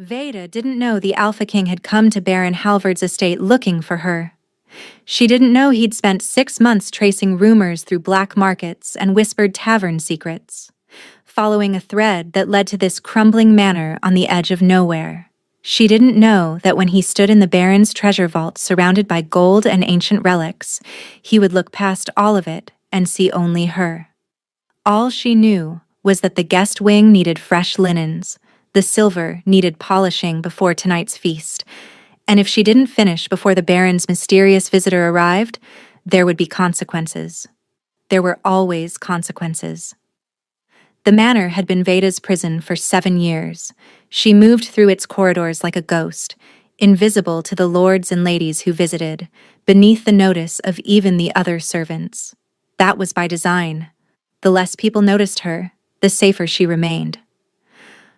Veda didn't know the Alpha King had come to Baron Halvard's estate looking for her. She didn't know he'd spent 6 months tracing rumors through black markets and whispered tavern secrets, following a thread that led to this crumbling manor on the edge of nowhere. She didn't know that when he stood in the Baron's treasure vault surrounded by gold and ancient relics, he would look past all of it and see only her. All she knew was that the guest wing needed fresh linens, the silver needed polishing before tonight's feast, and if she didn't finish before the Baron's mysterious visitor arrived, there would be consequences. There were always consequences. The manor had been Veda's prison for 7 years. She moved through its corridors like a ghost, invisible to the lords and ladies who visited, beneath the notice of even the other servants. That was by design. The less people noticed her, the safer she remained.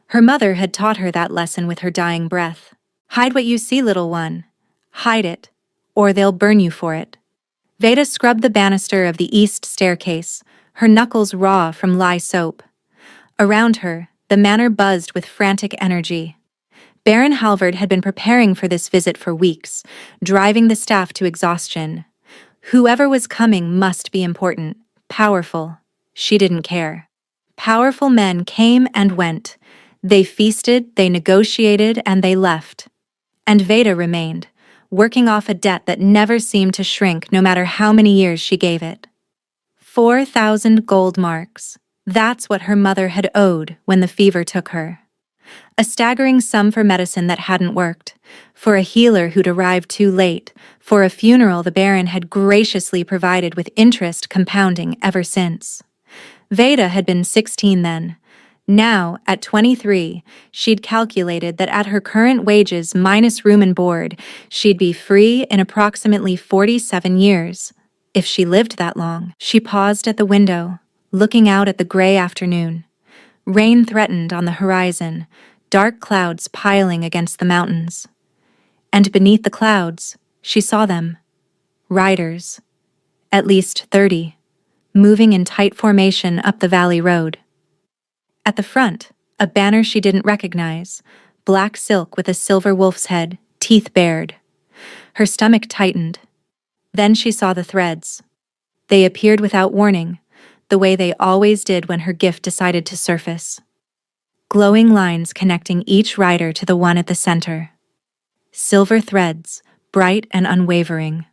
Her mother had taught her that lesson with her dying breath. Hide what you see, little one. Hide it, or they'll burn you for it. Veda scrubbed the banister of the east staircase, her knuckles raw from lye soap. Around her, the manor buzzed with frantic energy. Baron Halvard had been preparing for this visit for weeks, driving the staff to exhaustion. Whoever was coming must be important, powerful. She didn't care. Powerful men came and went. They feasted, they negotiated, and they left. And Veda remained, working off a debt that never seemed to shrink no matter how many years she gave it. 4,000 gold marks. That's what her mother had owed when the fever took her. A staggering sum for medicine that hadn't worked, for a healer who'd arrived too late, for a funeral the Baron had graciously provided with interest compounding ever since. Veda had been 16 then. Now, at 23, she'd calculated that at her current wages minus room and board, she'd be free in approximately 47 years. If she lived that long. She paused at the window, looking out at the gray afternoon. Rain threatened on the horizon, dark clouds piling against the mountains. And beneath the clouds, she saw them. Riders. At least 30, moving in tight formation up the valley road. At the front, a banner she didn't recognize, black silk with a silver wolf's head, teeth bared. Her stomach tightened. Then she saw the threads. They appeared without warning, the way they always did when her gift decided to surface. Glowing lines connecting each rider to the one at the center. Silver threads, bright and unwavering.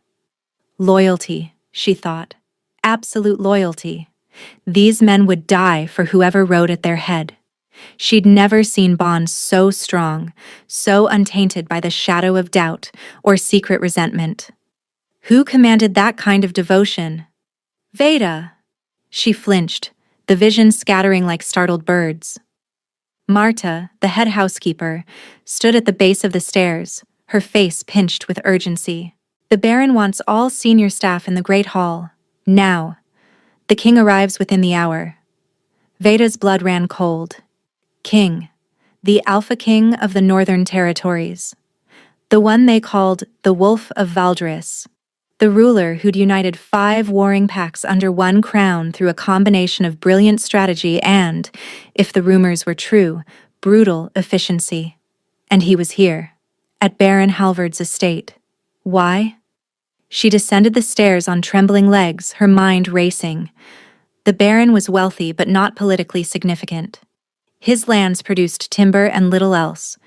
Loyalty, she thought. Absolute loyalty. These men would die for whoever rode at their head. She'd never seen bonds so strong, so untainted by the shadow of doubt or secret resentment. Who commanded that kind of devotion? Veda! She flinched, the vision scattering like startled birds. Marta, the head housekeeper, stood at the base of the stairs, her face pinched with urgency. The Baron wants all senior staff in the Great Hall. Now. The king arrives within the hour. Veda's blood ran cold. King. The Alpha King of the Northern Territories. The one they called the Wolf of Valdris. The ruler who'd united 5 warring packs under one crown through a combination of brilliant strategy and, if the rumors were true, brutal efficiency. And he was here, at Baron Halvard's estate. Why? She descended the stairs on trembling legs, her mind racing. The Baron was wealthy but not politically significant. His lands produced timber and little else.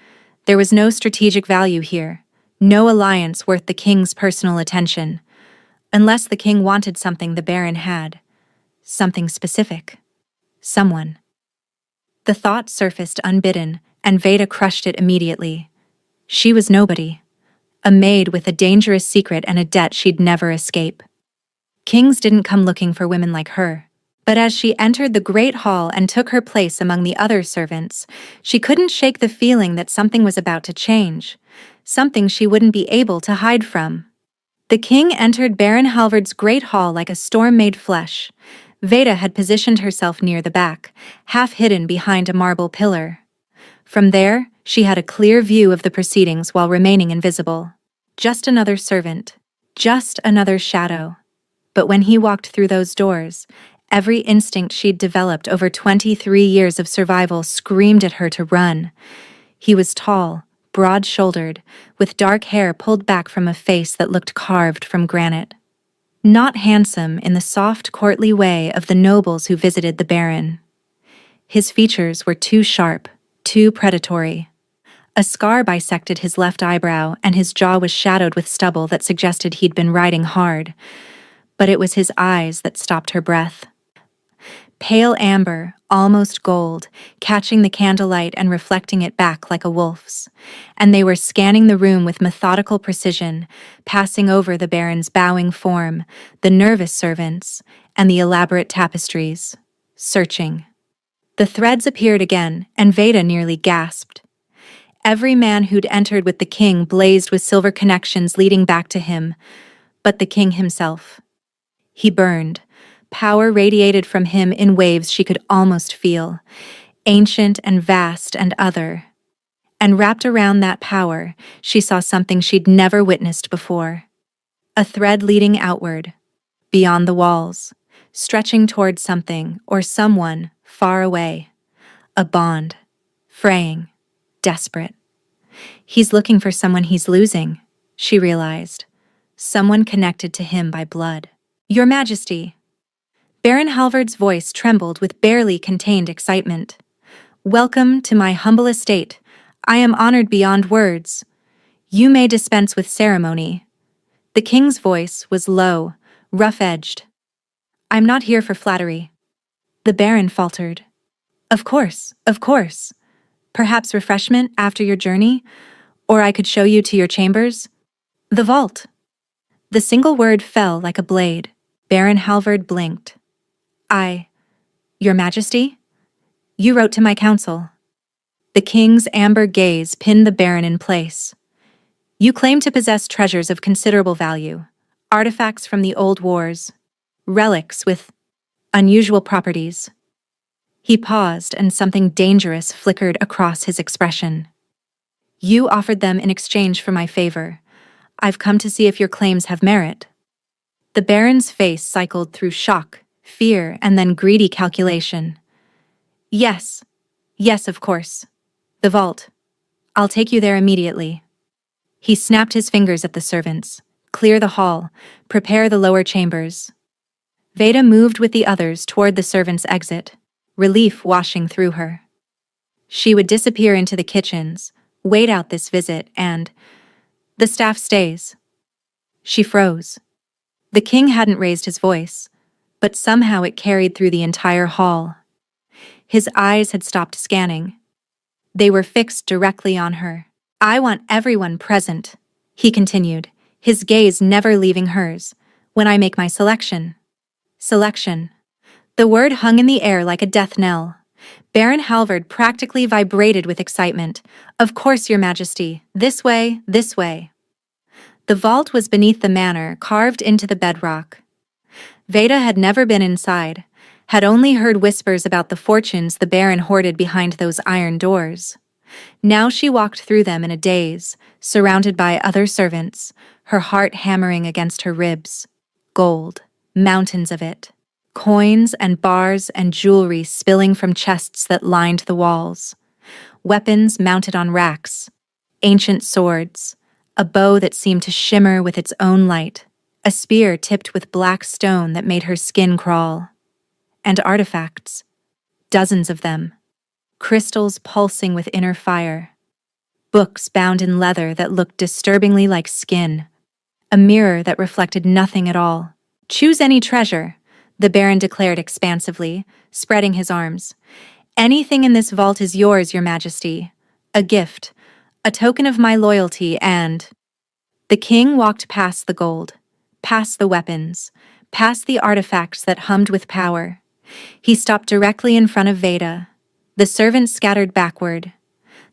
There was no strategic value here, no alliance worth the king's personal attention. Unless the king wanted something the Baron had. Something specific. Someone. The thought surfaced unbidden, and Veda crushed it immediately. She was nobody. A maid with a dangerous secret and a debt she'd never escape. Kings didn't come looking for women like her. But as she entered the great hall and took her place among the other servants, she couldn't shake the feeling that something was about to change. Something she wouldn't be able to hide from. The king entered Baron Halvard's great hall like a storm made flesh. Veda had positioned herself near the back, half hidden behind a marble pillar. From there, she had a clear view of the proceedings while remaining invisible. Just another servant. Just another shadow. But when he walked through those doors, every instinct she'd developed over 23 years of survival screamed at her to run. He was tall, broad-shouldered, with dark hair pulled back from a face that looked carved from granite. Not handsome in the soft, courtly way of the nobles who visited the Baron. His features were too sharp, too predatory. A scar bisected his left eyebrow, and his jaw was shadowed with stubble that suggested he'd been riding hard. But it was his eyes that stopped her breath. Pale amber, almost gold, catching the candlelight and reflecting it back like a wolf's. And they were scanning the room with methodical precision, passing over the Baron's bowing form, the nervous servants, and the elaborate tapestries. Searching. The threads appeared again, and Veda nearly gasped. Every man who'd entered with the king blazed with silver connections leading back to him, but the king himself. He burned. Power radiated from him in waves she could almost feel, ancient and vast and other. And wrapped around that power, she saw something she'd never witnessed before. A thread leading outward, beyond the walls, stretching toward something or someone far away. A bond, fraying, desperate. He's looking for someone he's losing, she realized. Someone connected to him by blood. Your Majesty. Baron Halvard's voice trembled with barely contained excitement. Welcome to my humble estate. I am honored beyond words. You may dispense with ceremony. The king's voice was low, rough-edged. I'm not here for flattery. The Baron faltered. Of course, of course. Perhaps refreshment after your journey? Or I could show you to your chambers? The vault. The single word fell like a blade. Baron Halvard blinked. Your Majesty? You wrote to my council. The king's amber gaze pinned the Baron in place. You claim to possess treasures of considerable value, artifacts from the old wars, relics with unusual properties. He paused, and something dangerous flickered across his expression. You offered them in exchange for my favor. I've come to see if your claims have merit. The Baron's face cycled through shock, fear, and then greedy calculation. Yes, of course. The vault. I'll take you there immediately. He snapped his fingers at the servants. Clear the hall. Prepare the lower chambers. Veda moved with the others toward the servants' exit, relief washing through her. She would disappear into the kitchens, wait out this visit, and the staff stays. She froze. The king hadn't raised his voice, but somehow it carried through the entire hall. His eyes had stopped scanning. They were fixed directly on her. I want everyone present, he continued, his gaze never leaving hers, when I make my selection. Selection. The word hung in the air like a death knell. Baron Halvard practically vibrated with excitement. Of course, Your Majesty. This way, this way. The vault was beneath the manor, carved into the bedrock. Veda had never been inside, had only heard whispers about the fortunes the Baron hoarded behind those iron doors. Now she walked through them in a daze, surrounded by other servants, her heart hammering against her ribs. Gold, mountains of it. Coins and bars and jewelry spilling from chests that lined the walls. Weapons mounted on racks. Ancient swords. A bow that seemed to shimmer with its own light. A spear tipped with black stone that made her skin crawl. And artifacts. Dozens of them. Crystals pulsing with inner fire. Books bound in leather that looked disturbingly like skin. A mirror that reflected nothing at all. Choose any treasure, the Baron declared expansively, spreading his arms. Anything in this vault is yours, Your Majesty. A gift, a token of my loyalty, and... The king walked past the gold, past the weapons, past the artifacts that hummed with power. He stopped directly in front of Veda. The servants scattered backward.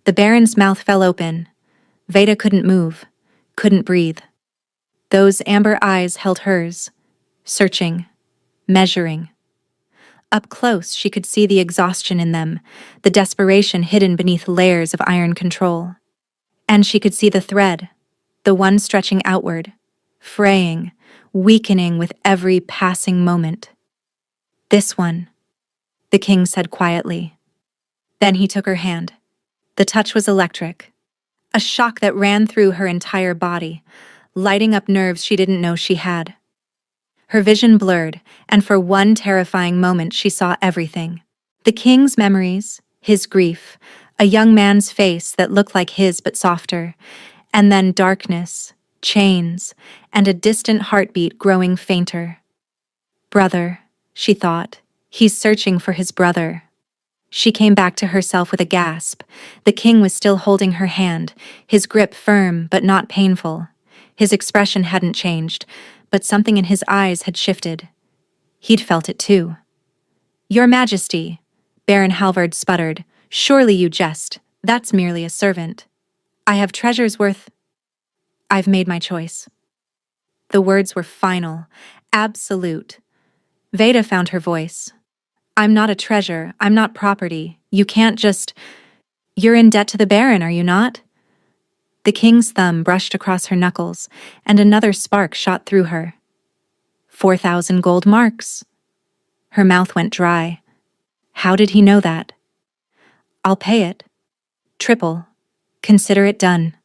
The Baron's mouth fell open. Veda couldn't move, couldn't breathe. Those amber eyes held hers, searching, measuring. Up close, she could see the exhaustion in them, the desperation hidden beneath layers of iron control. And she could see the thread, the one stretching outward, fraying, weakening with every passing moment. This one, the king said quietly. Then he took her hand. The touch was electric, a shock that ran through her entire body, lighting up nerves she didn't know she had. Her vision blurred, and for one terrifying moment she saw everything. The king's memories, his grief, a young man's face that looked like his but softer, and then darkness, chains, and a distant heartbeat growing fainter. Brother, she thought. He's searching for his brother. She came back to herself with a gasp. The king was still holding her hand, his grip firm but not painful. His expression hadn't changed, but something in his eyes had shifted. He'd felt it too. Your Majesty, Baron Halvard sputtered. Surely you jest. That's merely a servant. I have treasures worth. I've made my choice. The words were final, absolute. Veda found her voice. I'm not a treasure, I'm not property. You can't just… You're in debt to the Baron, are you not? The king's thumb brushed across her knuckles, and another spark shot through her. 4,000 gold marks. Her mouth went dry. How did he know that? I'll pay it. Triple. Consider it done.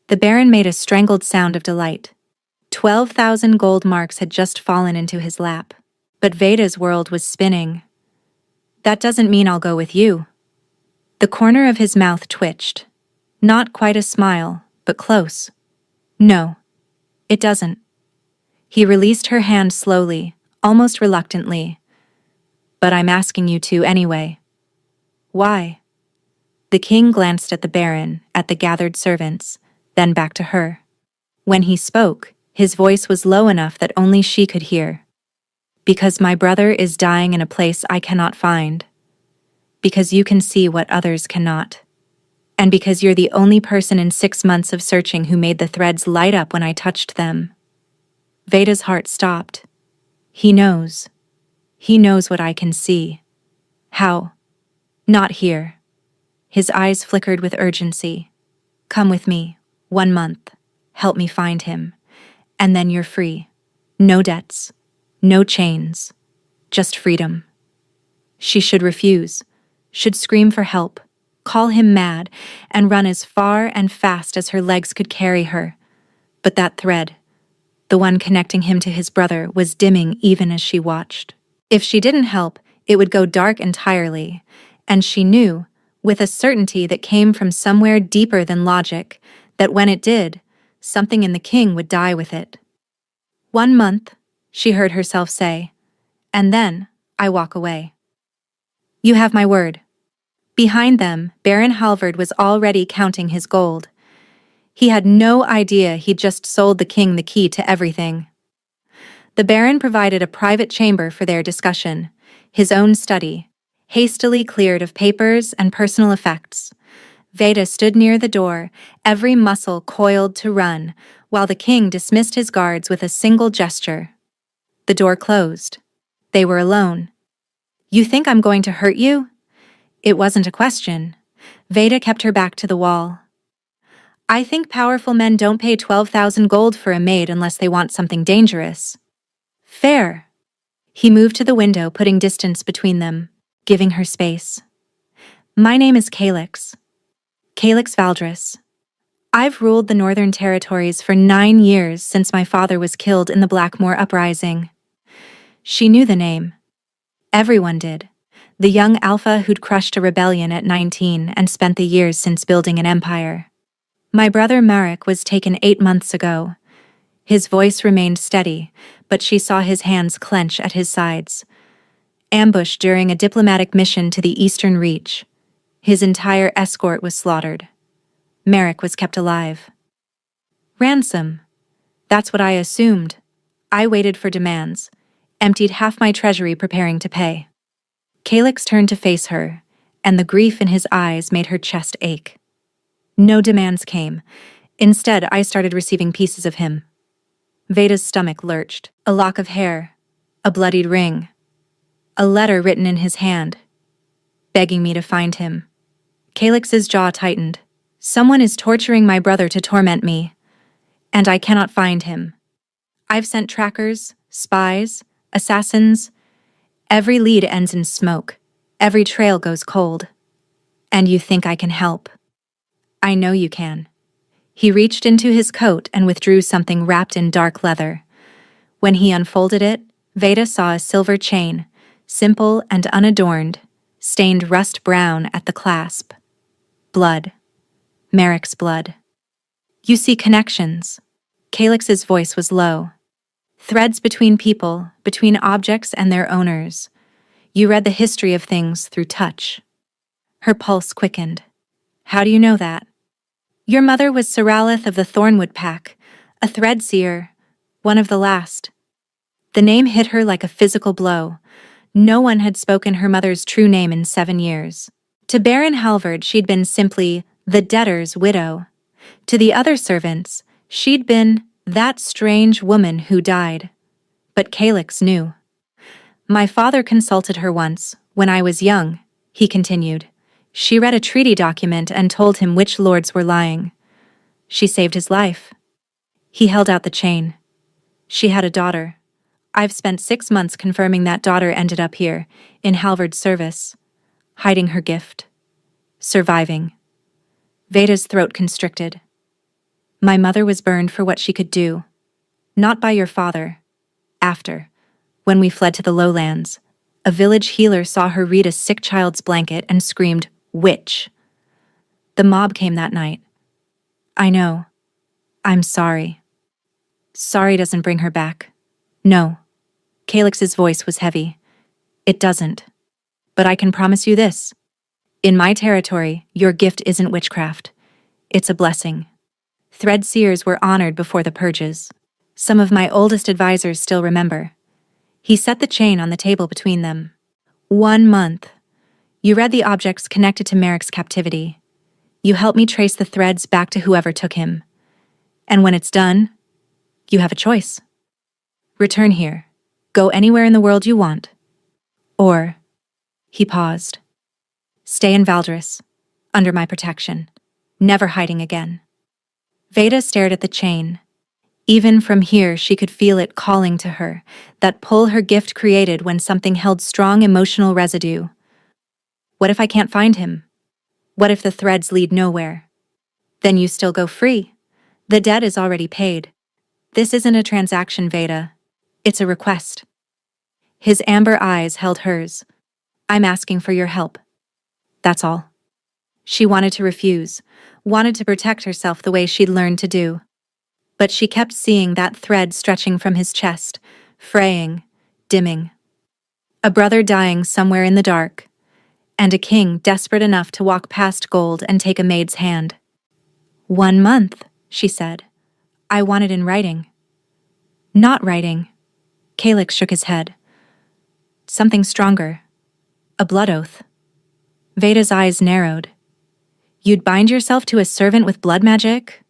The Baron made a strangled sound of delight. 12,000 gold marks had just fallen into his lap. But Veda's world was spinning. That doesn't mean I'll go with you. The corner of his mouth twitched. Not quite a smile, but close. No, it doesn't. He released her hand slowly, almost reluctantly. But I'm asking you to anyway. Why? The king glanced at the Baron, at the gathered servants, then back to her. When he spoke, his voice was low enough that only she could hear. Because my brother is dying in a place I cannot find. Because you can see what others cannot. And because you're the only person in 6 months of searching who made the threads light up when I touched them. Veda's heart stopped. He knows. He knows what I can see. How? Not here. His eyes flickered with urgency. Come with me. 1 month. Help me find him. And then you're free. No debts. No chains, just freedom. She should refuse, should scream for help, call him mad, and run as far and fast as her legs could carry her. But that thread, the one connecting him to his brother, was dimming even as she watched. If she didn't help, it would go dark entirely, and she knew, with a certainty that came from somewhere deeper than logic, that when it did, something in the king would die with it. 1 month, she heard herself say, and then I walk away. You have my word. Behind them, Baron Halvard was already counting his gold. He had no idea he'd just sold the king the key to everything. The Baron provided a private chamber for their discussion, his own study, hastily cleared of papers and personal effects. Veda stood near the door, every muscle coiled to run, while the king dismissed his guards with a single gesture. The door closed. They were alone. You think I'm going to hurt you? It wasn't a question. Veda kept her back to the wall. I think powerful men don't pay 12,000 gold for a maid unless they want something dangerous. Fair. He moved to the window, putting distance between them, giving her space. My name is Calix. Calix Valdris. I've ruled the Northern Territories for 9 years since my father was killed in the Blackmoor Uprising. She knew the name. Everyone did. The young alpha who'd crushed a rebellion at 19 and spent the years since building an empire. My brother Marek was taken 8 months ago. His voice remained steady, but she saw his hands clench at his sides. Ambushed during a diplomatic mission to the Eastern Reach. His entire escort was slaughtered. Marek was kept alive. Ransom. That's what I assumed. I waited for demands. Emptied half my treasury preparing to pay. Calix turned to face her, and the grief in his eyes made her chest ache. No demands came. Instead, I started receiving pieces of him. Veda's stomach lurched. A lock of hair. A bloodied ring. A letter written in his hand, begging me to find him. Calix's jaw tightened. Someone is torturing my brother to torment me, and I cannot find him. I've sent trackers, spies, assassins. Every lead ends in smoke. Every trail goes cold. And you think I can help? I know you can. He reached into his coat and withdrew something wrapped in dark leather. When he unfolded it, Veda saw a silver chain, simple and unadorned, stained rust brown at the clasp. Blood. Merrick's blood. You see connections. Calix's voice was low. Threads between people, between objects and their owners. You read the history of things through touch. Her pulse quickened. How do you know that? Your mother was Seralith of the Thornwood Pack, a thread seer, one of the last. The name hit her like a physical blow. No one had spoken her mother's true name in 7 years. To Baron Halvard, she'd been simply the debtor's widow. To the other servants, she'd been that strange woman who died. But Calix knew. My father consulted her once, when I was young, he continued. She read a treaty document and told him which lords were lying. She saved his life. He held out the chain. She had a daughter. I've spent 6 months confirming that daughter ended up here, in Halvard's service, hiding her gift. Surviving. Veda's throat constricted. My mother was burned for what she could do. Not by your father. After, when we fled to the lowlands, a village healer saw her read a sick child's blanket and screamed, "Witch!" The mob came that night. I know. I'm sorry. Sorry doesn't bring her back. No. Calix's voice was heavy. It doesn't. But I can promise you this. In my territory, your gift isn't witchcraft. It's a blessing. Thread seers were honored before the purges. Some of my oldest advisors still remember. He set the chain on the table between them. 1 month. You read the objects connected to Merrick's captivity. You helped me trace the threads back to whoever took him. And when it's done, you have a choice. Return here. Go anywhere in the world you want. Or, he paused. Stay in Valdris, under my protection, never hiding again. Veda stared at the chain. Even from here, she could feel it calling to her, that pull her gift created when something held strong emotional residue. What if I can't find him? What if the threads lead nowhere? Then you still go free. The debt is already paid. This isn't a transaction, Veda. It's a request. His amber eyes held hers. I'm asking for your help. That's all. She wanted to refuse, wanted to protect herself the way she'd learned to do. But she kept seeing that thread stretching from his chest, fraying, dimming. A brother dying somewhere in the dark, and a king desperate enough to walk past gold and take a maid's hand. 1 month, she said. I want it in writing. Not writing. Calix shook his head. Something stronger. A blood oath. Veda's eyes narrowed. You'd bind yourself to a servant with blood magic?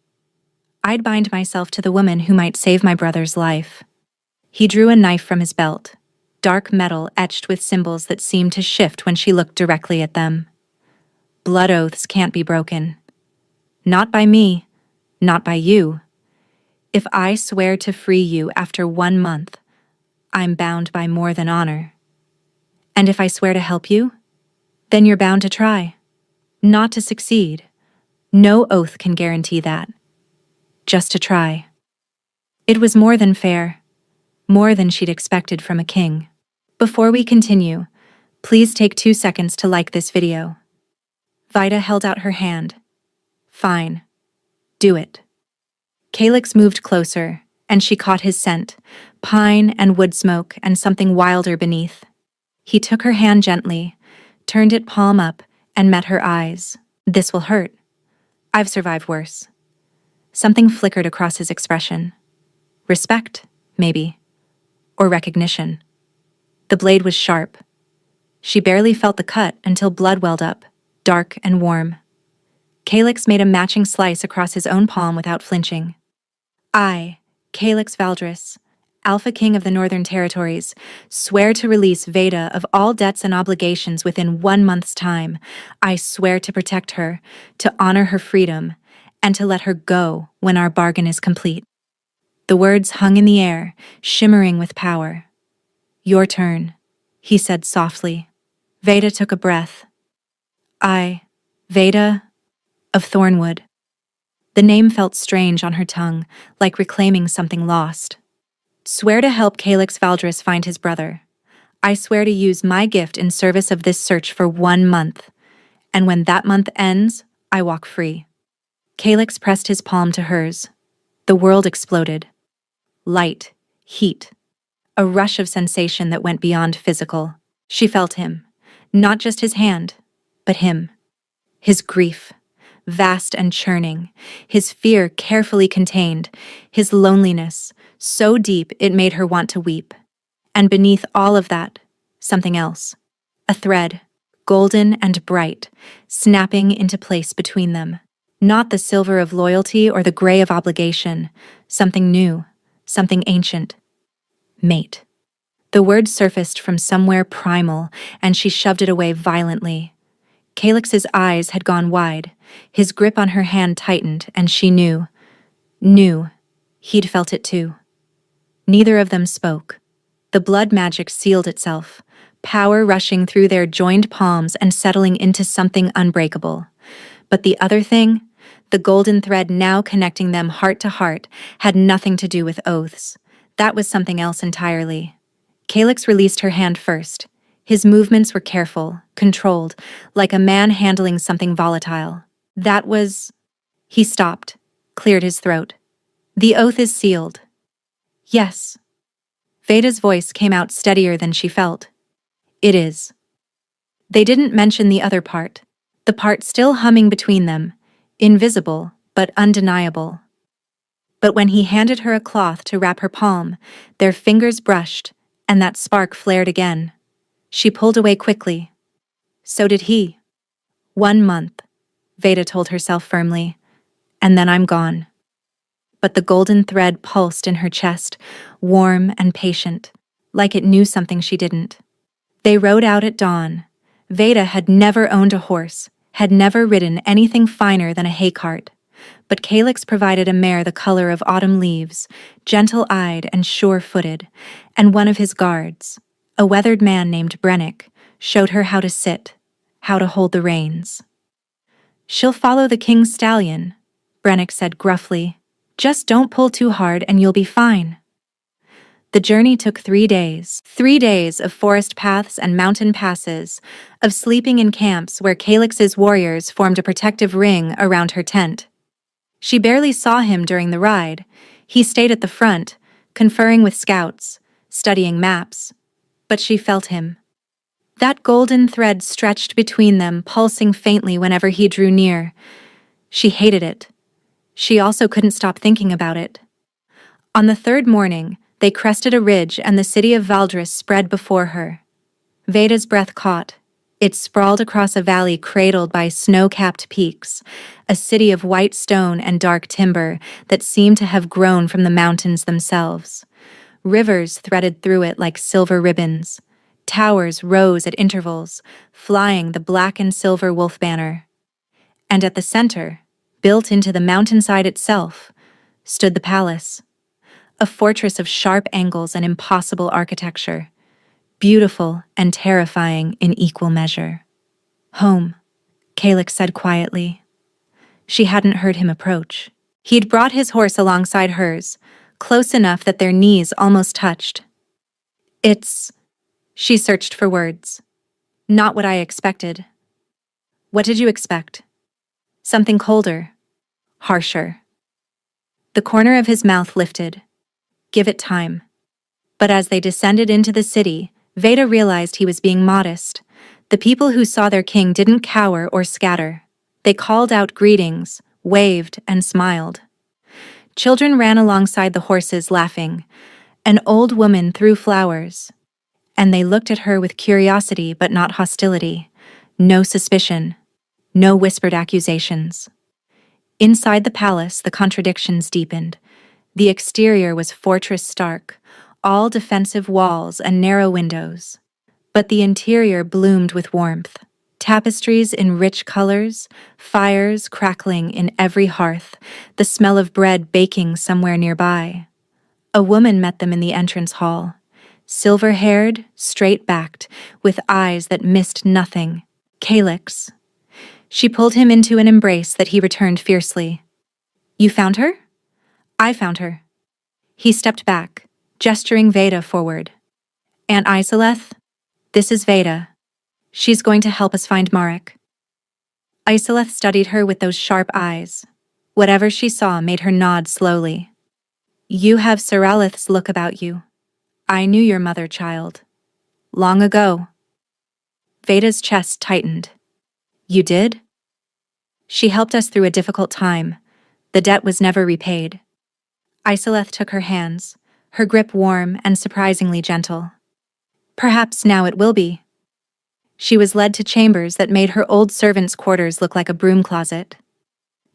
I'd bind myself to the woman who might save my brother's life. He drew a knife from his belt, dark metal etched with symbols that seemed to shift when she looked directly at them. Blood oaths can't be broken. Not by me, not by you. If I swear to free you after 1 month, I'm bound by more than honor. And if I swear to help you, then you're bound to try. Not to succeed. No oath can guarantee that. Just to try. It was more than fair. More than she'd expected from a king. Before we continue, please take 2 seconds to like this video. Vida held out her hand. Fine. Do it. Calix moved closer, and she caught his scent, pine and wood smoke and something wilder beneath. He took her hand gently, turned it palm up, and met her eyes. This will hurt. I've survived worse. Something flickered across his expression. Respect, maybe. Or recognition. The blade was sharp. She barely felt the cut until blood welled up, dark and warm. Calix made a matching slice across his own palm without flinching. I, Calix Valdris, Alpha King of the Northern Territories, swear to release Veda of all debts and obligations within 1 month's time. I swear to protect her, to honor her freedom, and to let her go when our bargain is complete. The words hung in the air, shimmering with power. Your turn, he said softly. Veda took a breath. Veda of Thornwood. The name felt strange on her tongue, like reclaiming something lost. Swear to help Calix Valdris find his brother. I swear to use my gift in service of this search for 1 month. And when that month ends, I walk free. Calix pressed his palm to hers. The world exploded. Light, heat, a rush of sensation that went beyond physical. She felt him, not just his hand, but him. His grief, vast and churning, his fear carefully contained, his loneliness, so deep it made her want to weep. And beneath all of that, something else. A thread, golden and bright, snapping into place between them. Not the silver of loyalty or the gray of obligation, something new, something ancient. Mate. The word surfaced from somewhere primal, and she shoved it away violently. Calix's eyes had gone wide, his grip on her hand tightened, and she knew. He'd felt it too. Neither of them spoke. The blood magic sealed itself, power rushing through their joined palms and settling into something unbreakable. But the other thing, the golden thread now connecting them heart to heart, had nothing to do with oaths. That was something else entirely. Calix released her hand first. His movements were careful, controlled, like a man handling something volatile. That was... He stopped, cleared his throat. The oath is sealed. Yes. Veda's voice came out steadier than she felt. It is. They didn't mention the other part, the part still humming between them, invisible but undeniable. But when he handed her a cloth to wrap her palm, their fingers brushed, and that spark flared again. She pulled away quickly. So did he. 1 month, Veda told herself firmly, and then I'm gone. But the golden thread pulsed in her chest, warm and patient, like it knew something she didn't. They rode out at dawn. Veda had never owned a horse, had never ridden anything finer than a hay cart. But Calix provided a mare the color of autumn leaves, gentle-eyed and sure-footed, and one of his guards, a weathered man named Brennick, showed her how to sit, how to hold the reins. She'll follow the king's stallion, Brennick said gruffly. Just don't pull too hard and you'll be fine. The journey took 3 days. 3 days of forest paths and mountain passes, of sleeping in camps where Calix's warriors formed a protective ring around her tent. She barely saw him during the ride. He stayed at the front, conferring with scouts, studying maps. But she felt him. That golden thread stretched between them, pulsing faintly whenever he drew near. She hated it. She also couldn't stop thinking about it. On the 3rd morning, they crested a ridge and the city of Valdris spread before her. Veda's breath caught. It sprawled across a valley cradled by snow-capped peaks, a city of white stone and dark timber that seemed to have grown from the mountains themselves. Rivers threaded through it like silver ribbons. Towers rose at intervals, flying the black and silver wolf banner. And at the center, built into the mountainside itself, stood the palace, a fortress of sharp angles and impossible architecture, beautiful and terrifying in equal measure. Home, Calix said quietly. She hadn't heard him approach. He'd brought his horse alongside hers, close enough that their knees almost touched. She searched for words. Not what I expected. What did you expect? Something colder, harsher. The corner of his mouth lifted. Give it time. But as they descended into the city, Veda realized he was being modest. The people who saw their king didn't cower or scatter. They called out greetings, waved, and smiled. Children ran alongside the horses laughing. An old woman threw flowers. And they looked at her with curiosity but not hostility. No suspicion. No whispered accusations. Inside the palace, the contradictions deepened. The exterior was fortress stark, all defensive walls and narrow windows. But the interior bloomed with warmth. Tapestries in rich colors, fires crackling in every hearth, the smell of bread baking somewhere nearby. A woman met them in the entrance hall. Silver-haired, straight-backed, with eyes that missed nothing. Calix. She pulled him into an embrace that he returned fiercely. You found her? I found her. He stepped back, gesturing Veda forward. Aunt Isoleth, this is Veda. She's going to help us find Marek. Isoleth studied her with those sharp eyes. Whatever she saw made her nod slowly. You have Saralith's look about you. I knew your mother, child. Long ago. Veda's chest tightened. You did? She helped us through a difficult time. The debt was never repaid. Isoleth took her hands, her grip warm and surprisingly gentle. Perhaps now it will be. She was led to chambers that made her old servants' quarters look like a broom closet.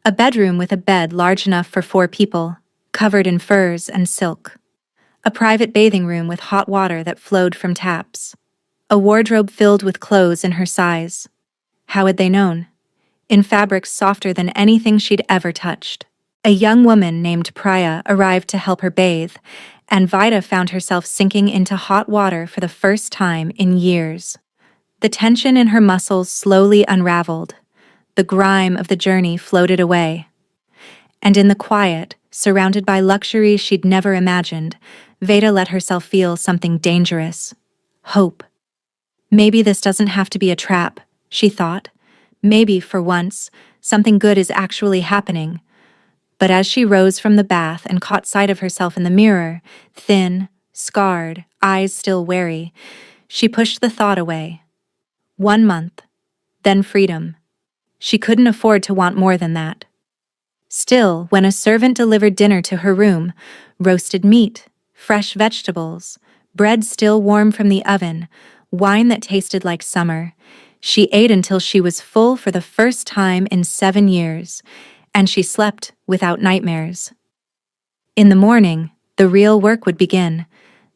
A bedroom with a bed large enough for 4 people, covered in furs and silk. A private bathing room with hot water that flowed from taps. A wardrobe filled with clothes in her size. How had they known? In fabrics softer than anything she'd ever touched. A young woman named Priya arrived to help her bathe, and Vida found herself sinking into hot water for the first time in years. The tension in her muscles slowly unraveled. The grime of the journey floated away. And in the quiet, surrounded by luxury she'd never imagined, Veda let herself feel something dangerous. Hope. Maybe this doesn't have to be a trap, she thought. Maybe, for once, something good is actually happening. But as she rose from the bath and caught sight of herself in the mirror, thin, scarred, eyes still wary, she pushed the thought away. 1 month, then freedom. She couldn't afford to want more than that. Still, when a servant delivered dinner to her room, roasted meat, fresh vegetables, bread still warm from the oven, wine that tasted like summer, she ate until she was full for the first time in 7 years, and she slept without nightmares. In the morning, the real work would begin.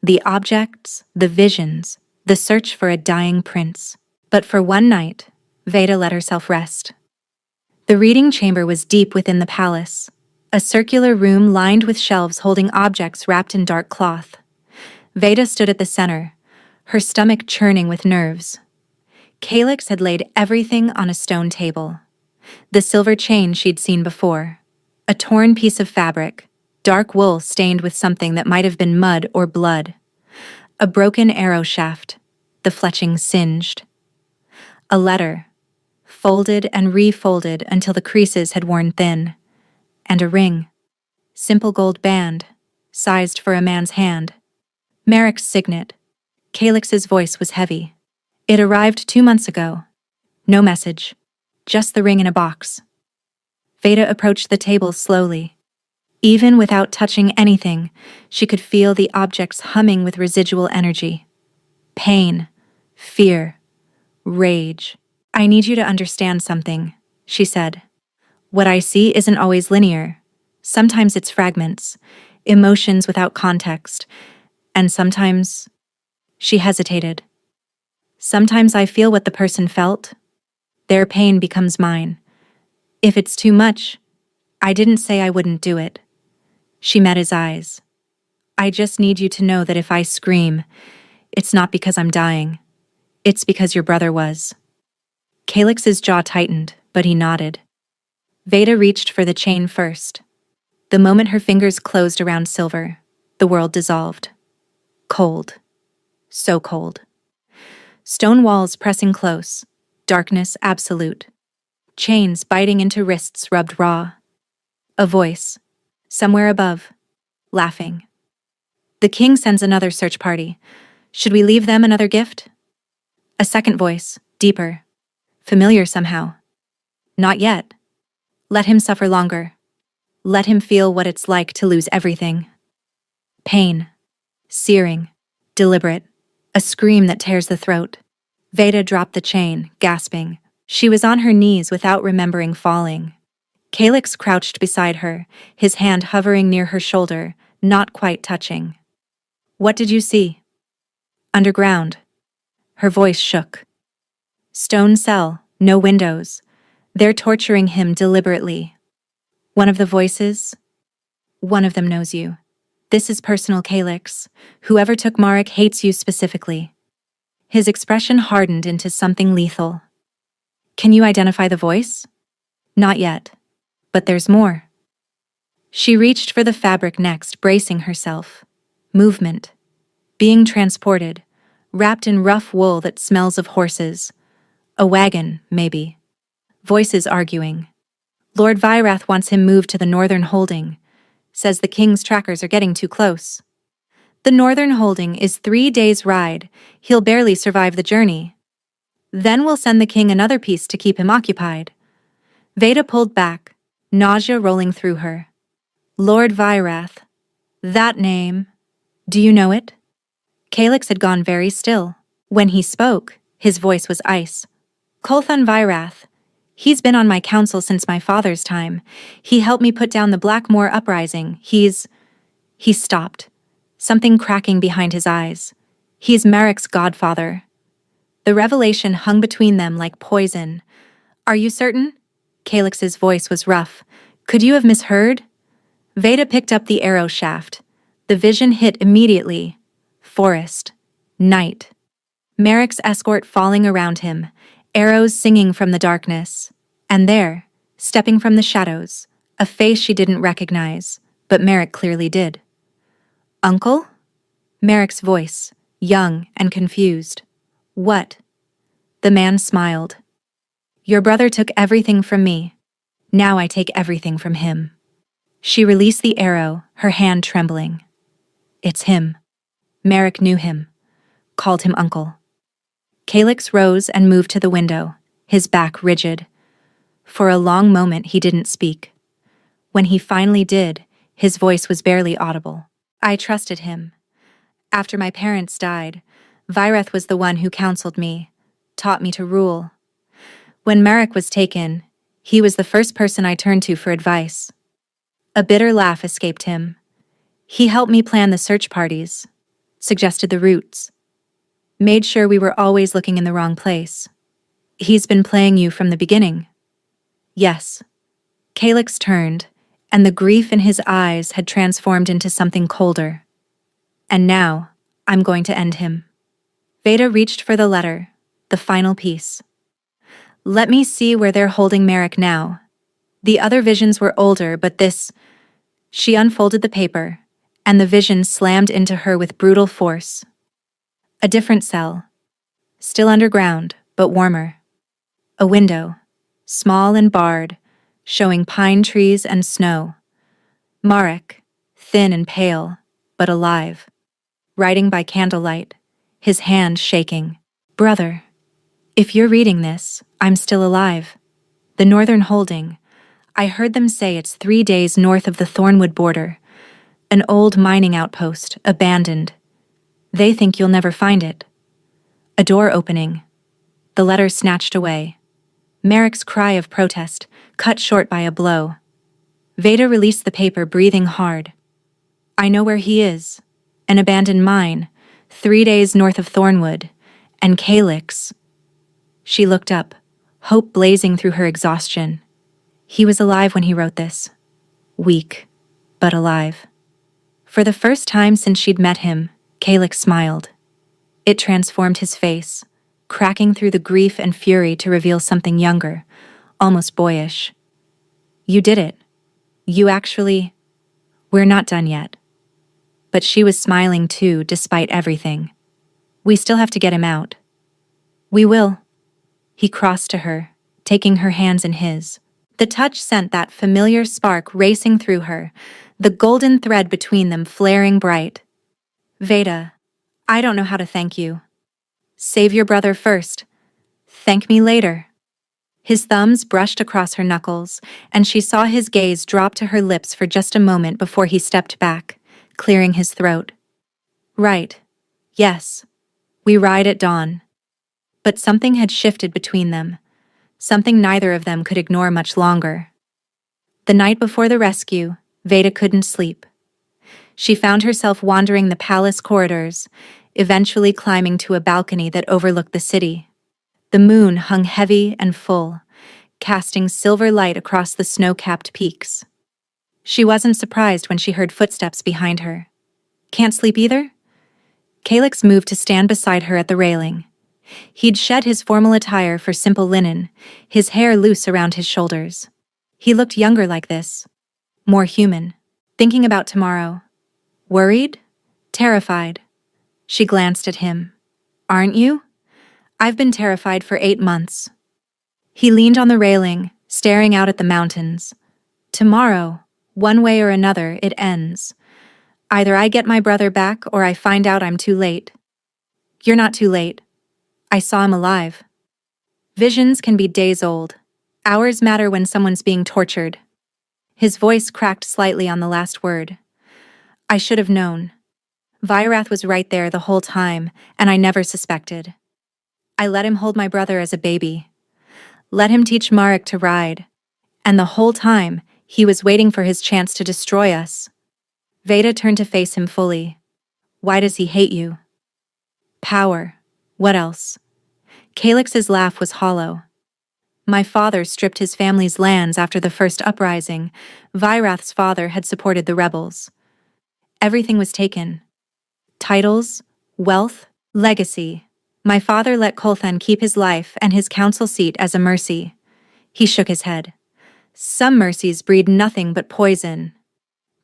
The objects, the visions, the search for a dying prince. But for one night, Veda let herself rest. The reading chamber was deep within the palace, a circular room lined with shelves holding objects wrapped in dark cloth. Veda stood at the center, her stomach churning with nerves. Calyx had laid everything on a stone table. The silver chain she'd seen before, a torn piece of fabric, dark wool stained with something that might have been mud or blood, a broken arrow shaft, the fletching singed. A letter, folded and refolded until the creases had worn thin, and a ring, simple gold band, sized for a man's hand. Marek's signet. Calyx's voice was heavy. It arrived 2 months ago. No message, just the ring in a box. Veda approached the table slowly. Even without touching anything, she could feel the objects humming with residual energy. Pain, fear, rage. I need you to understand something, she said. What I see isn't always linear. Sometimes it's fragments, emotions without context, and sometimes... She hesitated. Sometimes I feel what the person felt. Their pain becomes mine. If it's too much, I didn't say I wouldn't do it. She met his eyes. I just need you to know that if I scream, it's not because I'm dying. It's because your brother was. Calyx's jaw tightened, but he nodded. Veda reached for the chain first. The moment her fingers closed around silver, the world dissolved. Cold. So cold. Stone walls pressing close. Darkness absolute. Chains biting into wrists rubbed raw. A voice, somewhere above, laughing. The king sends another search party. Should we leave them another gift? A second voice, deeper. Familiar somehow. Not yet. Let him suffer longer. Let him feel what it's like to lose everything. Pain. Searing. Deliberate. A scream that tears the throat. Veda dropped the chain, gasping. She was on her knees without remembering falling. Calyx crouched beside her, his hand hovering near her shoulder, not quite touching. What did you see? Underground. Her voice shook. Stone cell, no windows. They're torturing him deliberately. One of the voices? One of them knows you. This is personal, Calyx. Whoever took Marek hates you specifically. His expression hardened into something lethal. Can you identify the voice? Not yet. But there's more. She reached for the fabric next, bracing herself. Movement. Being transported. Wrapped in rough wool that smells of horses. A wagon, maybe. Voices arguing. Lord Vyrath wants him moved to the Northern Holding. Says the king's trackers are getting too close. The Northern Holding is 3 days' ride. He'll barely survive the journey. Then we'll send the king another piece to keep him occupied. Veda pulled back, nausea rolling through her. Lord Vyrath. That name. Do you know it? Calyx had gone very still. When he spoke, his voice was ice. Kolthun Vyrath. He's been on my council since my father's time. He helped me put down the Blackmoor uprising. He stopped, something cracking behind his eyes. He's Merrick's godfather. The revelation hung between them like poison. Are you certain? Calyx's voice was rough. Could you have misheard? Veda picked up the arrow shaft. The vision hit immediately. Forest. Night. Merrick's escort falling around him, arrows singing from the darkness. And there, stepping from the shadows, a face she didn't recognize, but Merrick clearly did. Uncle? Merrick's voice, young and confused. What? The man smiled. Your brother took everything from me. Now I take everything from him. She released the arrow, her hand trembling. It's him. Merrick knew him. Called him uncle. Calyx rose and moved to the window, his back rigid. For a long moment he didn't speak. When he finally did, his voice was barely audible. I trusted him. After my parents died, Vyrath was the one who counseled me, taught me to rule. When Merrick was taken, he was the first person I turned to for advice. A bitter laugh escaped him. He helped me plan the search parties, suggested the routes, made sure we were always looking in the wrong place. He's been playing you from the beginning. Yes. Calyx turned, and the grief in his eyes had transformed into something colder. And now, I'm going to end him. Veda reached for the letter, the final piece. Let me see where they're holding Merrick now. The other visions were older, but this... She unfolded the paper, and the vision slammed into her with brutal force. A different cell. Still underground, but warmer. A window, small and barred, showing pine trees and snow. Marek, thin and pale, but alive. Writing by candlelight, his hand shaking. Brother, if you're reading this, I'm still alive. The Northern Holding. I heard them say it's 3 days north of the Thornwood border. An old mining outpost, abandoned. They think you'll never find it. A door opening. The letter snatched away. Merrick's cry of protest, cut short by a blow. Veda released the paper, breathing hard. I know where he is. An abandoned mine, 3 days north of Thornwood. And Calyx. She looked up, hope blazing through her exhaustion. He was alive when he wrote this. Weak, but alive. For the first time since she'd met him, Calyx smiled. It transformed his face, cracking through the grief and fury to reveal something younger, almost boyish. You did it. You actually... We're not done yet. But she was smiling too, despite everything. We still have to get him out. We will. He crossed to her, taking her hands in his. The touch sent that familiar spark racing through her, the golden thread between them flaring bright. Veda, I don't know how to thank you. Save your brother first. Thank me later. His thumbs brushed across her knuckles, and she saw his gaze drop to her lips for just a moment before he stepped back, clearing his throat. Right. Yes. We ride at dawn. But something had shifted between them. Something neither of them could ignore much longer. The night before the rescue, Veda couldn't sleep. She found herself wandering the palace corridors, eventually climbing to a balcony that overlooked the city. The moon hung heavy and full, casting silver light across the snow-capped peaks. She wasn't surprised when she heard footsteps behind her. Can't sleep either? Calyx moved to stand beside her at the railing, He'd shed his formal attire for simple linen, his hair loose around his shoulders. He looked younger like this, more human. Thinking about tomorrow. Worried? Terrified? She glanced at him. Aren't you? I've been terrified for 8 months. He leaned on the railing, staring out at the mountains. Tomorrow, one way or another, it ends. Either I get my brother back or I find out I'm too late. You're not too late. I saw him alive. Visions can be days old. Hours matter when someone's being tortured. His voice cracked slightly on the last word. I should have known. Vyrath was right there the whole time, and I never suspected. I let him hold my brother as a baby. Let him teach Marek to ride. And the whole time, he was waiting for his chance to destroy us. Veda turned to face him fully. Why does he hate you? Power. What else? Calix's laugh was hollow. My father stripped his family's lands after the first uprising. Vyrath's father had supported the rebels. Everything was taken. Titles, wealth, legacy. My father let Kolthan keep his life and his council seat as a mercy. He shook his head. Some mercies breed nothing but poison.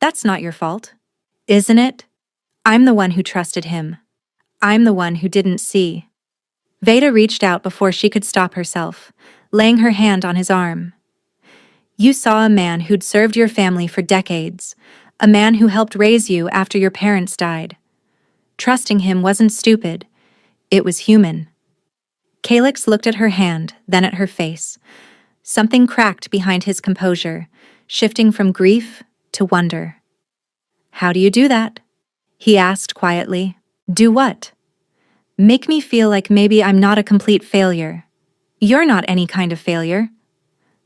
That's not your fault, isn't it? I'm the one who trusted him. I'm the one who didn't see. Veda reached out before she could stop herself, laying her hand on his arm. You saw a man who'd served your family for decades, a man who helped raise you after your parents died. Trusting him wasn't stupid. It was human. Calix looked at her hand, then at her face. Something cracked behind his composure, shifting from grief to wonder. How do you do that? He asked quietly. Do what? Make me feel like maybe I'm not a complete failure. You're not any kind of failure.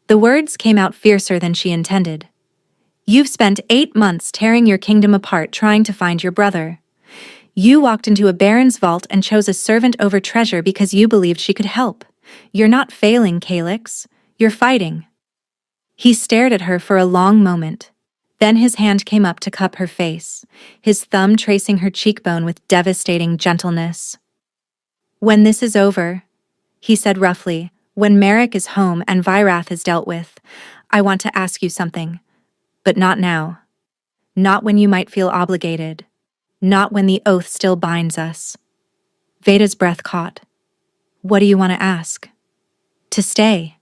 The words came out fiercer than she intended. You've spent 8 months tearing your kingdom apart trying to find your brother. You walked into a baron's vault and chose a servant over treasure because you believed she could help. You're not failing, Calix. You're fighting. He stared at her for a long moment. Then his hand came up to cup her face, his thumb tracing her cheekbone with devastating gentleness. When this is over, he said roughly, when Marek is home and Vyrath is dealt with, I want to ask you something. But not now. Not when you might feel obligated. Not when the oath still binds us. Veda's breath caught. What do you want to ask? To stay.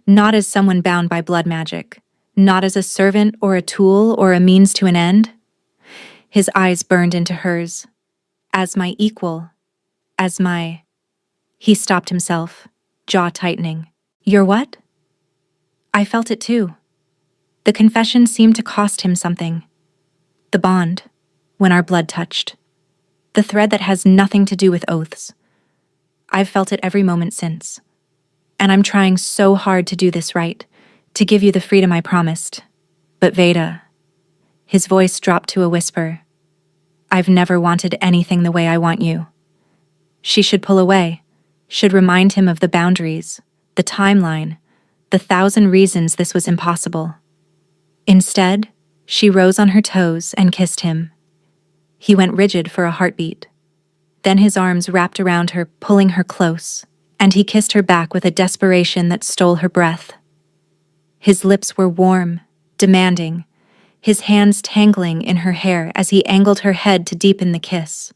Not as someone bound by blood magic. Not as a servant or a tool or a means to an end. His eyes burned into hers. As my equal. As my... He stopped himself, jaw tightening. Your what? I felt it too. The confession seemed to cost him something. The bond, when our blood touched. The thread that has nothing to do with oaths. I've felt it every moment since. And I'm trying so hard to do this right, to give you the freedom I promised. But Veda, his voice dropped to a whisper. I've never wanted anything the way I want you. She should pull away, should remind him of the boundaries, the timeline, the 1,000 reasons this was impossible. Instead, she rose on her toes and kissed him. He went rigid for a heartbeat. Then his arms wrapped around her, pulling her close, and he kissed her back with a desperation that stole her breath. His lips were warm, demanding, his hands tangling in her hair as he angled her head to deepen the kiss.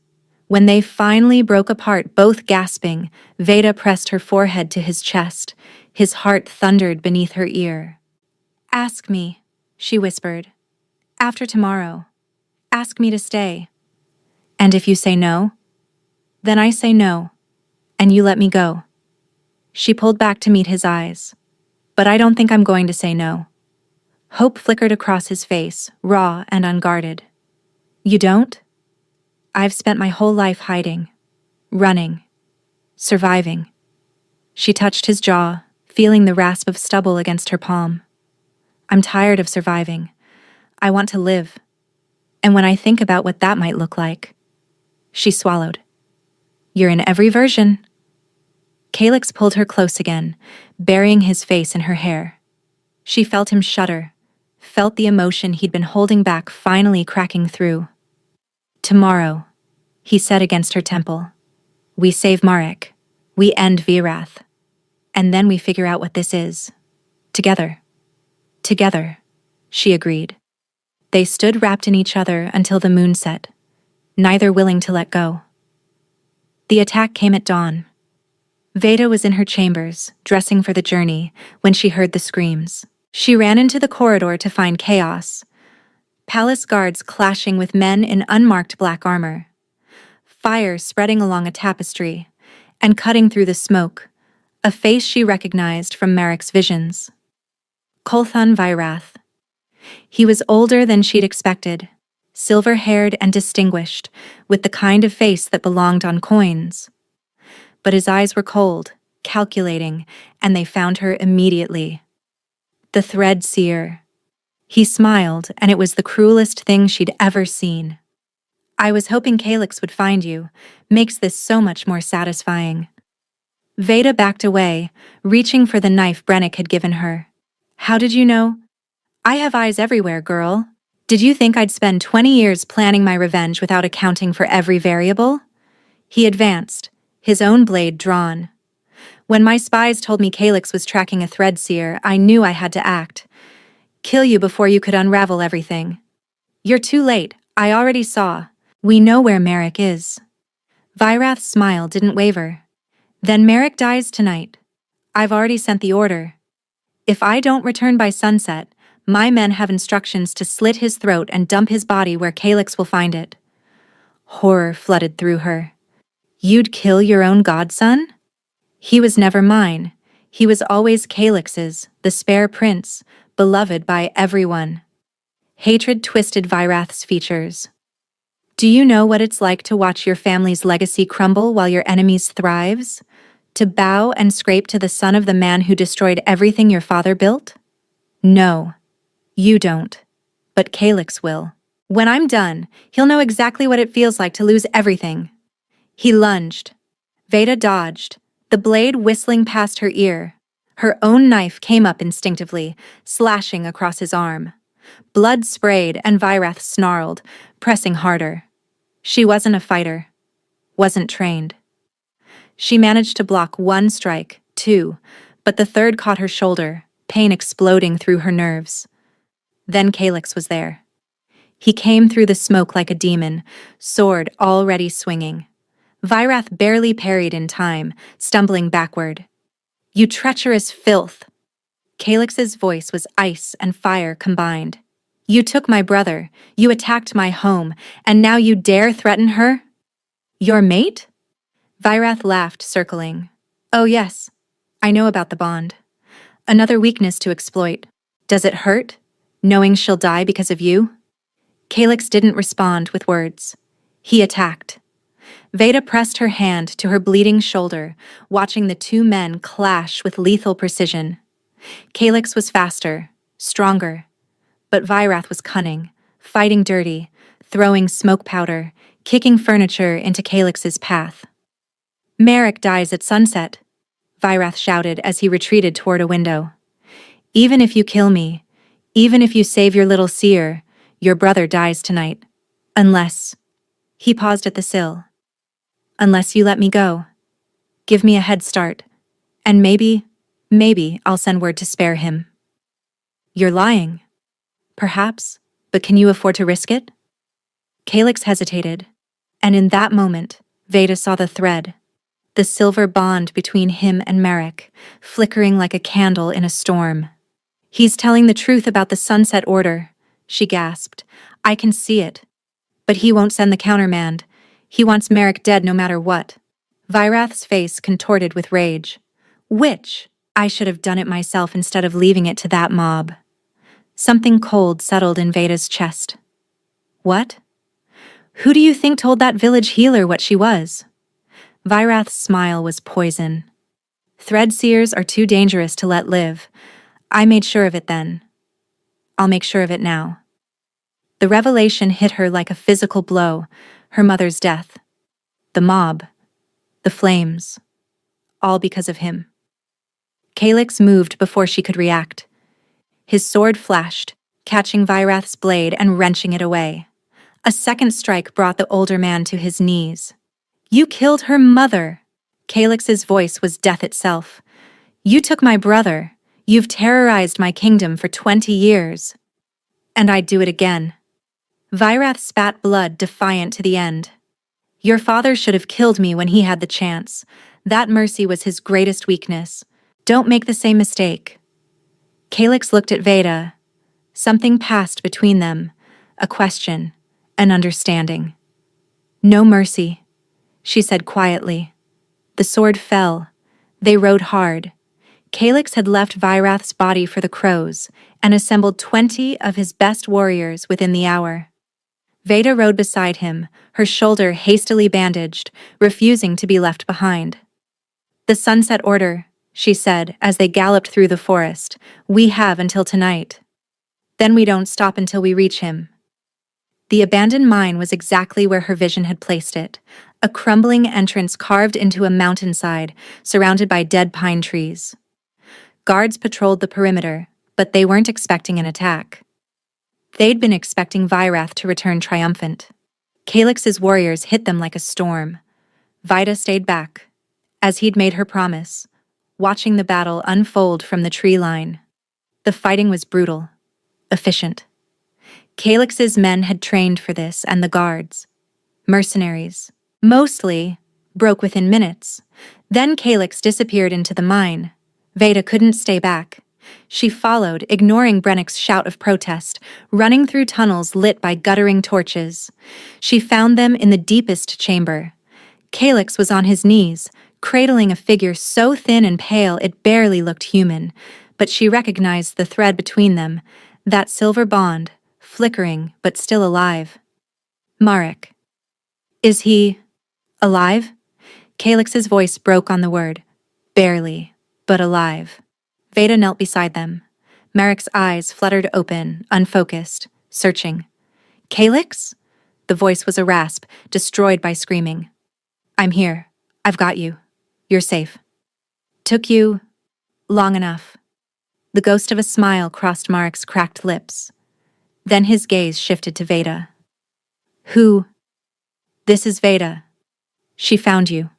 When they finally broke apart, both gasping, Veda pressed her forehead to his chest. His heart thundered beneath her ear. Ask me, she whispered. After tomorrow. Ask me to stay. And if you say no, then I say no, and you let me go. She pulled back to meet his eyes. But I don't think I'm going to say no. Hope flickered across his face, raw and unguarded. You don't? I've spent my whole life hiding, running, surviving. She touched his jaw, feeling the rasp of stubble against her palm. I'm tired of surviving. I want to live. And when I think about what that might look like... She swallowed. You're in every version. Calix pulled her close again, burying his face in her hair. She felt him shudder, felt the emotion he'd been holding back finally cracking through. Tomorrow, he said against her temple. We save Marek. We end Virath. And then we figure out what this is. Together. Together, she agreed. They stood wrapped in each other until the moon set, neither willing to let go. The attack came at dawn. Veda was in her chambers, dressing for the journey, when she heard the screams. She ran into the corridor to find chaos. Palace guards clashing with men in unmarked black armor. Fire spreading along a tapestry, and cutting through the smoke, a face she recognized from Merrick's visions. Kolthan Virath. He was older than she'd expected, silver-haired and distinguished, with the kind of face that belonged on coins. But his eyes were cold, calculating, and they found her immediately. The Thread Seer. He smiled, and it was the cruelest thing she'd ever seen. I was hoping Calyx would find you. Makes this so much more satisfying. Veda backed away, reaching for the knife Brennick had given her. How did you know? I have eyes everywhere, girl. Did you think I'd spend 20 years planning my revenge without accounting for every variable? He advanced, his own blade drawn. When my spies told me Calyx was tracking a Thread Seer, I knew I had to act. Kill you before you could unravel everything. You're too late, I already saw. We know where Merrick is. Virath's smile didn't waver. Then Merrick dies tonight. I've already sent the order. If I don't return by sunset, my men have instructions to slit his throat and dump his body where Calyx will find it. Horror flooded through her. You'd kill your own godson? He was never mine. He was always Calyx's, the spare prince, beloved by everyone. Hatred twisted Virath's features. Do you know what it's like to watch your family's legacy crumble while your enemy's thrives? To bow and scrape to the son of the man who destroyed everything your father built? No, you don't. But Calyx will. When I'm done, he'll know exactly what it feels like to lose everything. He lunged. Veda dodged, the blade whistling past her ear. Her own knife came up instinctively, slashing across his arm. Blood sprayed and Virath snarled, pressing harder. She wasn't a fighter. Wasn't trained. She managed to block one strike, two, but the third caught her shoulder, pain exploding through her nerves. Then Calyx was there. He came through the smoke like a demon, sword already swinging. Virath barely parried in time, stumbling backward. You treacherous filth! Calyx's voice was ice and fire combined. You took my brother, you attacked my home, and now you dare threaten her? Your mate? Virath laughed, circling. Oh yes, I know about the bond. Another weakness to exploit. Does it hurt, knowing she'll die because of you? Calyx didn't respond with words. He attacked. Veda pressed her hand to her bleeding shoulder, watching the two men clash with lethal precision. Calyx was faster, stronger, but Virath was cunning, fighting dirty, throwing smoke powder, kicking furniture into Calyx's path. Merrick dies at sunset, Virath shouted as he retreated toward a window. Even if you kill me, even if you save your little seer, your brother dies tonight. Unless... He paused at the sill. Unless you let me go. Give me a head start. And maybe I'll send word to spare him. You're lying. Perhaps, but can you afford to risk it? Calyx hesitated, and in that moment, Veda saw the thread, the silver bond between him and Merrick, flickering like a candle in a storm. He's telling the truth about the sunset order, she gasped. I can see it. But he won't send the countermand. He wants Merrick dead no matter what. Virath's face contorted with rage. Which? I should have done it myself instead of leaving it to that mob. Something cold settled in Veda's chest. What? Who do you think told that village healer what she was? Virath's smile was poison. Thread seers are too dangerous to let live. I made sure of it then. I'll make sure of it now. The revelation hit her like a physical blow, her mother's death. The mob. The flames. All because of him. Calyx moved before she could react. His sword flashed, catching Virath's blade and wrenching it away. A second strike brought the older man to his knees. You killed her mother! Calix's voice was death itself. You took my brother. You've terrorized my kingdom for 20 years. And I'd do it again. Vyrath spat blood, defiant to the end. Your father should have killed me when he had the chance. That mercy was his greatest weakness. Don't make the same mistake. Calix looked at Veda. Something passed between them. A question. An understanding. No mercy, she said quietly. The sword fell. They rode hard. Calix had left Vyrath's body for the crows and assembled 20 of his best warriors within the hour. Veda rode beside him, her shoulder hastily bandaged, refusing to be left behind. The sunset order, she said as they galloped through the forest. We have until tonight. Then we don't stop until we reach him. The abandoned mine was exactly where her vision had placed it, a crumbling entrance carved into a mountainside, surrounded by dead pine trees. Guards patrolled the perimeter, but they weren't expecting an attack. They'd been expecting Vyrath to return triumphant. Calix's warriors hit them like a storm. Vida stayed back, as he'd made her promise, watching the battle unfold from the tree line. The fighting was brutal, efficient. Calix's men had trained for this, and the guards, mercenaries, mostly, broke within minutes. Then Calix disappeared into the mine. Veda couldn't stay back. She followed, ignoring Brennick's shout of protest, running through tunnels lit by guttering torches. She found them in the deepest chamber. Calix was on his knees, cradling a figure so thin and pale it barely looked human, but she recognized the thread between them, that silver bond, flickering but still alive. Marek. Is he alive? Calix's voice broke on the word. Barely, but alive. Veda knelt beside them. Marek's eyes fluttered open, unfocused, searching. Calix? The voice was a rasp, destroyed by screaming. I'm here. I've got you. You're safe. Took you long enough. The ghost of a smile crossed Marek's cracked lips. Then his gaze shifted to Veda. Who? This is Veda. She found you.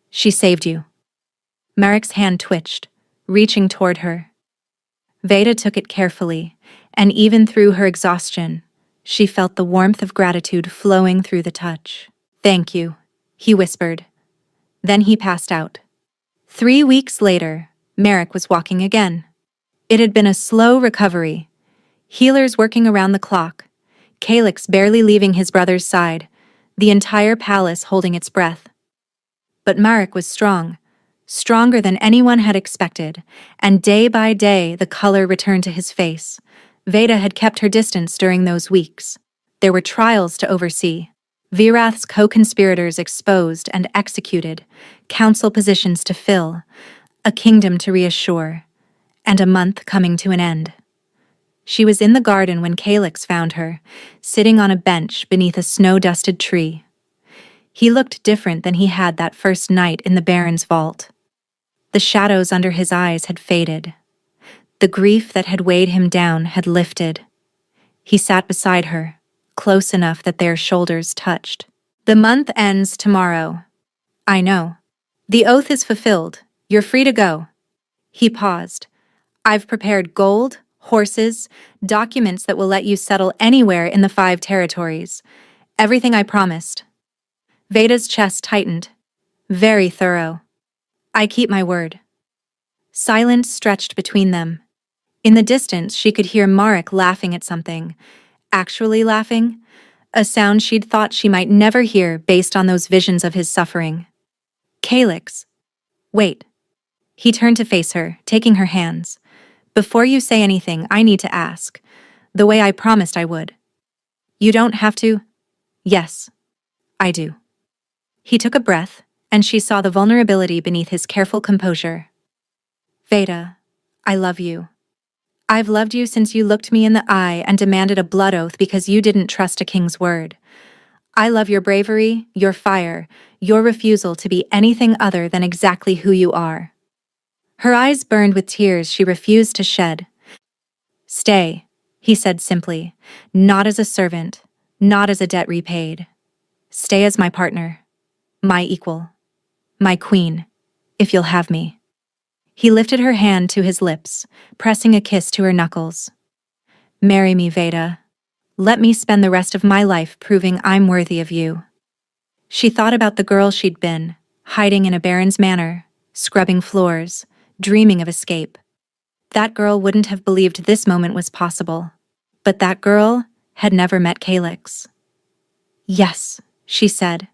She saved you. Marek's hand twitched, reaching toward her. Veda took it carefully, and even through her exhaustion, she felt the warmth of gratitude flowing through the touch. Thank you, he whispered. Then he passed out. 3 weeks later, Marek was walking again. It had been a slow recovery. Healers working around the clock, Calix barely leaving his brother's side, the entire palace holding its breath. But Marek was strong, stronger than anyone had expected, and day by day the color returned to his face. Veda had kept her distance during those weeks. There were trials to oversee, Vyrath's co-conspirators exposed and executed, council positions to fill, a kingdom to reassure, and a month coming to an end. She was in the garden when Calix found her, sitting on a bench beneath a snow-dusted tree. He looked different than he had that first night in the Baron's vault. The shadows under his eyes had faded. The grief that had weighed him down had lifted. He sat beside her, close enough that their shoulders touched. The month ends tomorrow. I know. The oath is fulfilled. You're free to go. He paused. I've prepared gold, horses, documents that will let you settle anywhere in the 5 territories. Everything I promised. Veda's chest tightened. Very thorough. I keep my word. Silence stretched between them. In the distance, she could hear Marek laughing at something. Actually laughing? A sound she'd thought she might never hear based on those visions of his suffering. Calix. Wait. He turned to face her, taking her hands. Before you say anything, I need to ask. The way I promised I would. You don't have to? Yes. I do. He took a breath, and she saw the vulnerability beneath his careful composure. Veda, I love you. I've loved you since you looked me in the eye and demanded a blood oath because you didn't trust a king's word. I love your bravery, your fire, your refusal to be anything other than exactly who you are. Her eyes burned with tears she refused to shed. Stay, he said simply, not as a servant, not as a debt repaid. Stay as my partner, my equal, My queen, if you'll have me. He lifted her hand to his lips, pressing a kiss to her knuckles. Marry me, Veda. Let me spend the rest of my life proving I'm worthy of you. She thought about the girl she'd been, hiding in a baron's manor, scrubbing floors, dreaming of escape. That girl wouldn't have believed this moment was possible. But that girl had never met Calyx. Yes, she said,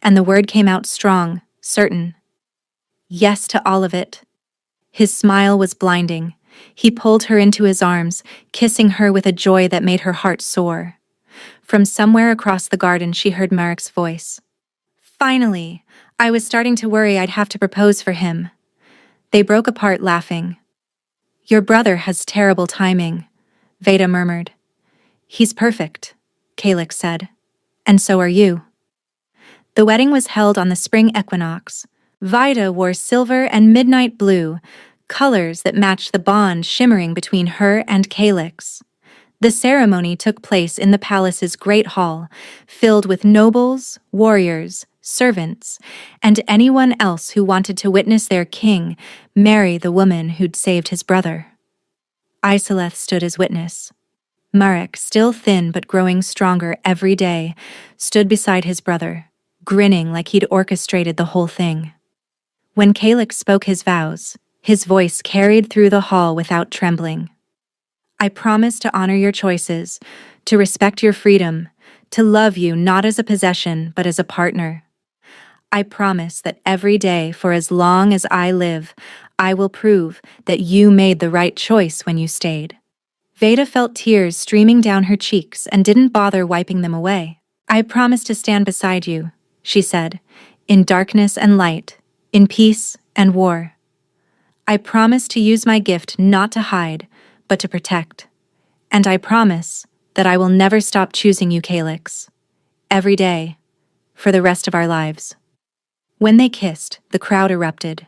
and the word came out strong, certain. Yes to all of it. His smile was blinding. He pulled her into his arms, kissing her with a joy that made her heart soar. From somewhere across the garden she heard Marek's voice. Finally, I was starting to worry I'd have to propose for him. They broke apart laughing. Your brother has terrible timing, Veda murmured. He's perfect, Calyx said. And so are you. The wedding was held on the spring equinox. Veda wore silver and midnight blue, colors that matched the bond shimmering between her and Calyx. The ceremony took place in the palace's great hall, filled with nobles, warriors, servants, and anyone else who wanted to witness their king marry the woman who'd saved his brother. Isoleth stood as witness. Marek, still thin but growing stronger every day, stood beside his brother, grinning like he'd orchestrated the whole thing. When Calyx spoke his vows, his voice carried through the hall without trembling. I promise to honor your choices, to respect your freedom, to love you not as a possession but as a partner. I promise that every day for as long as I live, I will prove that you made the right choice when you stayed. Veda felt tears streaming down her cheeks and didn't bother wiping them away. I promise to stand beside you, she said, in darkness and light, in peace and war. I promise to use my gift not to hide, but to protect. And I promise that I will never stop choosing you, Calyx. Every day, for the rest of our lives. When they kissed, the crowd erupted.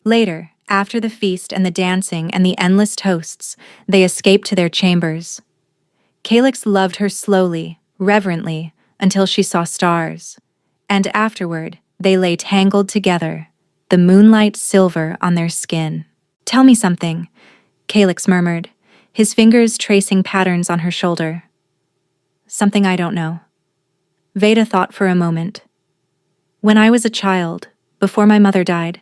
Later, after the feast and the dancing and the endless toasts, they escaped to their chambers. Calyx loved her slowly, reverently, until she saw stars. And afterward, they lay tangled together, the moonlight silver on their skin. Tell me something, Calyx murmured, his fingers tracing patterns on her shoulder. Something I don't know. Veda thought for a moment. When I was a child, before my mother died,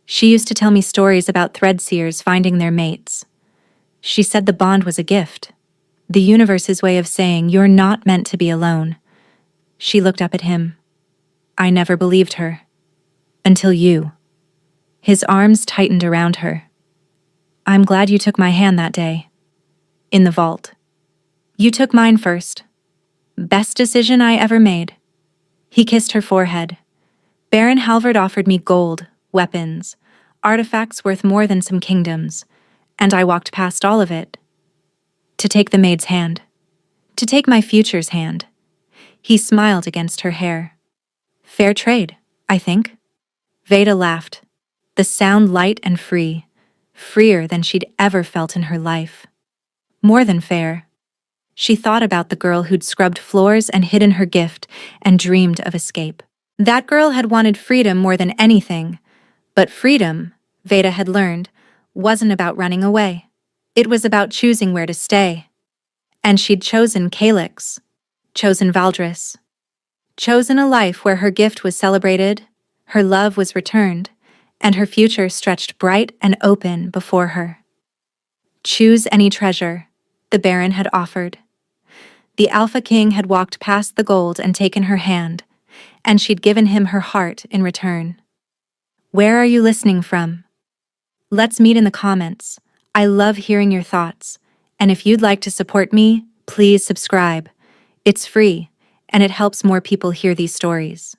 she used to tell me stories about threadseers finding their mates. She said the bond was a gift, the universe's way of saying you're not meant to be alone. She looked up at him. I never believed her. Until you. His arms tightened around her. I'm glad you took my hand that day. In the vault. You took mine first. Best decision I ever made. He kissed her forehead. Baron Halvard offered me gold, weapons, artifacts worth more than some kingdoms, and I walked past all of it. To take the maid's hand. To take my future's hand. He smiled against her hair. Fair trade, I think. Veda laughed, the sound light and free, freer than she'd ever felt in her life. More than fair. She thought about the girl who'd scrubbed floors and hidden her gift and dreamed of escape. That girl had wanted freedom more than anything, but freedom, Veda had learned, wasn't about running away. It was about choosing where to stay. And she'd chosen Calyx, chosen Valdris, chosen a life where her gift was celebrated, her love was returned, and her future stretched bright and open before her. Choose any treasure, the Baron had offered. The Alpha King had walked past the gold and taken her hand, and she'd given him her heart in return. Where are you listening from? Let's meet in the comments. I love hearing your thoughts, and if you'd like to support me, please subscribe. It's free, and it helps more people hear these stories.